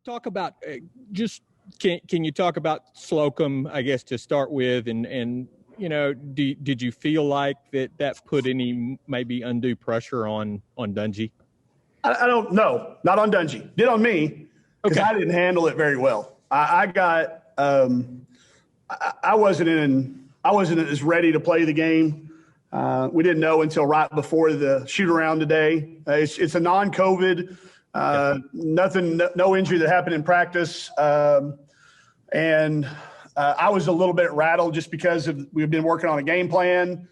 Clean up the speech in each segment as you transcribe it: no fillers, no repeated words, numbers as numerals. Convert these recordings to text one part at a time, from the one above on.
talk about just can you talk about Slocum, I guess, to start with, and did you feel like that put any maybe undue pressure on Dungy? I don't know, not on Dungy. Did on me because I didn't handle it very well. I got I wasn't as ready to play the game. We didn't know until right before the shoot around today. It's a non-COVID, nothing, no injury that happened in practice. And I was a little bit rattled just because we've been working on a game plan.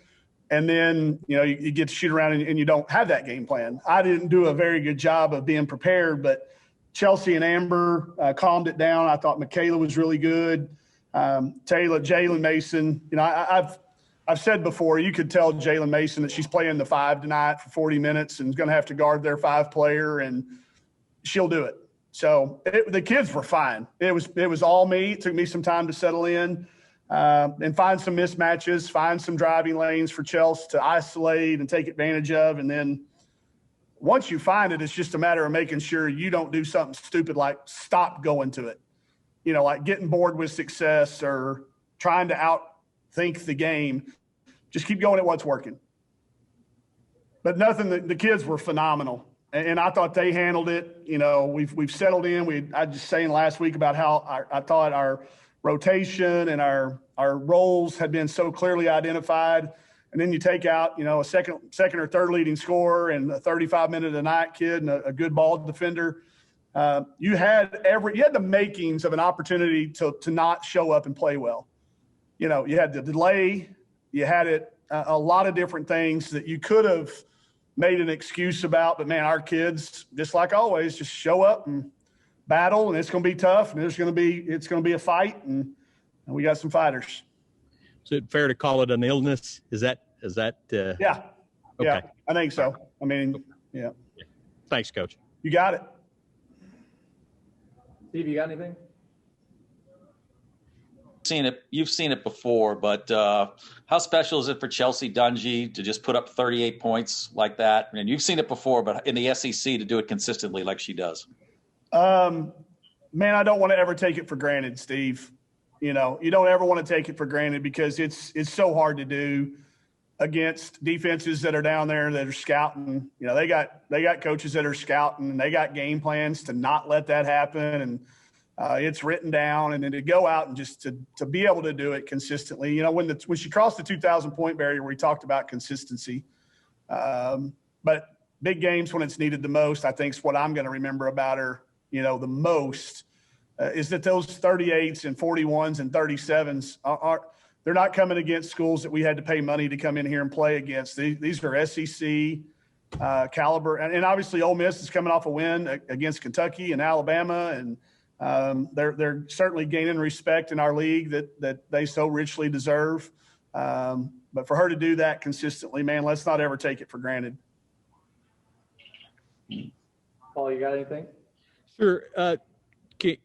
And then, you get to shoot around and you don't have that game plan. I didn't do a very good job of being prepared, but Chelsea and Amber calmed it down. I thought Michaela was really good. Jalen Mason, I've said before, you could tell Jalen Mason that she's playing the 5 tonight for 40 minutes and is going to have to guard their 5 player, and she'll do it. So the kids were fine. It was all me. It took me some time to settle in and find some mismatches, find some driving lanes for Chelsea to isolate and take advantage of. And then once you find it, it's just a matter of making sure you don't do something stupid like stop going to it. Like getting bored with success or trying to outthink the game. Just keep going at what's working. But the kids were phenomenal. And I thought they handled it. We've settled in. I was just saying last week about how I thought our rotation and our roles had been so clearly identified. And then you take out, a second or third leading scorer and a 35-minute-a-night kid and a good ball defender. You had the makings of an opportunity to not show up and play well. You had the delay, you had a lot of different things that you could have made an excuse about, but man, our kids, just like always, just show up and battle, and it's going to be tough, and it's going to be a fight, and we got some fighters. Is it fair to call it an illness? Is that? Yeah. Okay. Yeah, I think so. I mean, yeah. Thanks, Coach. You got it. Steve, you got anything? You've seen it before, but how special is it for Chelsea Dungy to just put up 38 points like that? And you've seen it before, but in the SEC to do it consistently like she does. Man, I don't want to ever take it for granted, Steve. You don't ever want to take it for granted because it's so hard to do against defenses that are down there that are scouting. They got coaches that are scouting, and they got game plans to not let that happen. And it's written down, and then to go out and just to be able to do it consistently. When she crossed the 2,000 point barrier, we talked about consistency. But big games when it's needed the most, I think is what I'm going to remember about her. The most is that those 38s and 41s and 37s they're not coming against schools that we had to pay money to come in here and play against. These are SEC caliber, and obviously Ole Miss is coming off a win against Kentucky and Alabama, and they're certainly gaining respect in our league that they so richly deserve. But for her to do that consistently, man, let's not ever take it for granted. Paul, you got anything? Sure.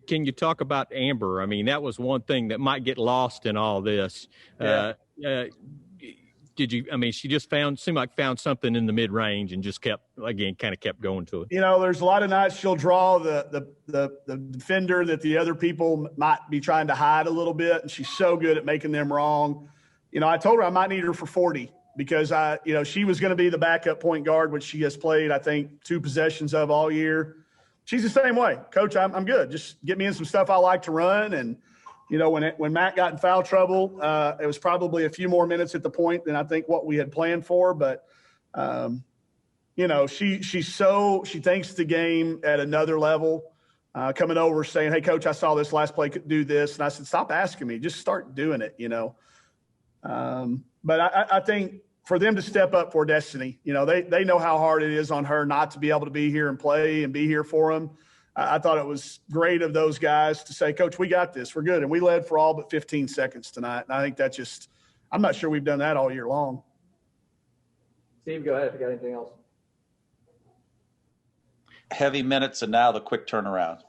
Can you talk about Amber? I mean, that was one thing that might get lost in all this. Yeah. She just seemed like found something in the mid-range and just kept going to it. There's a lot of nights she'll draw the defender that the other people might be trying to hide a little bit, and she's so good at making them wrong. I told her I might need her for 40 because she was going to be the backup point guard, which she has played, I think, 2 possessions of all year. She's the same way. Coach, I'm good. Just get me in some stuff I like to run. And, when Matt got in foul trouble, it was probably a few more minutes at the point than I think what we had planned for. But, she thinks the game at another level, coming over saying, hey, Coach, I saw this last play, could do this. And I said, stop asking me. Just start doing it, But I think for them to step up for Destiny, they know how hard it is on her not to be able to be here and play and be here for them. I thought it was great of those guys to say, Coach, we got this. We're good. And we led for all but 15 seconds tonight. And I think I'm not sure we've done that all year long. Steve, go ahead if you got anything else. Heavy minutes and now the quick turnaround.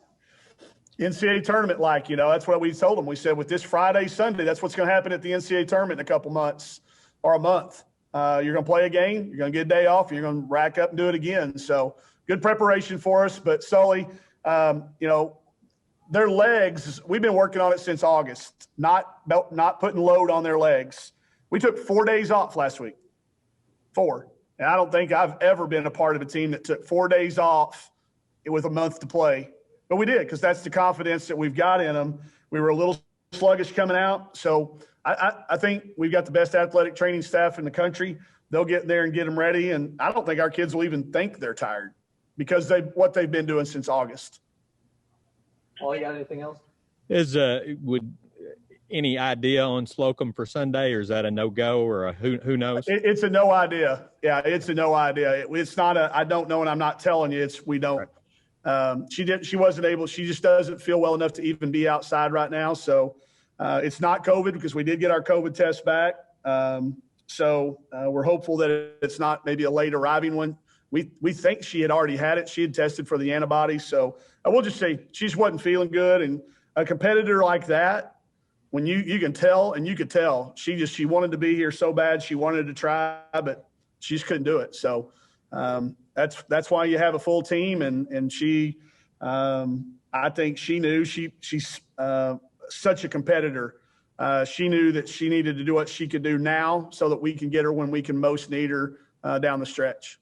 NCAA tournament, that's what we told them. We said with this Friday, Sunday, that's what's going to happen at the NCAA tournament in a couple months or a month. You're going to play a game, you're going to get a day off, and you're going to rack up and do it again. So good preparation for us. But Sully, their legs, we've been working on it since August, not putting load on their legs. We took 4 days off last week. 4. And I don't think I've ever been a part of a team that took 4 days off with a month to play. But we did, because that's the confidence that we've got in them. We were a little sluggish coming out. So I think we've got the best athletic training staff in the country. They'll get there and get them ready. And I don't think our kids will even think they're tired because what they've been doing since August. Paul, you got anything else? Would any idea on Slocum for Sunday, or is that a no-go, or a who knows? It's a no idea. Yeah, it's a no idea. It's not I don't know, and I'm not telling you. It's we don't. Right. She wasn't able. She just doesn't feel well enough to even be outside right now. So it's not COVID, because we did get our COVID test back. So we're hopeful that it's not maybe a late arriving one. We think she had already had it. She had tested for the antibodies. So I will just say she just wasn't feeling good. And a competitor like that, when you can tell, and you could tell, she wanted to be here so bad. She wanted to try, but she just couldn't do it. So that's why you have a full team. And she, I think she knew she's such a competitor. She knew that she needed to do what she could do now so that we can get her when we can most need her down the stretch.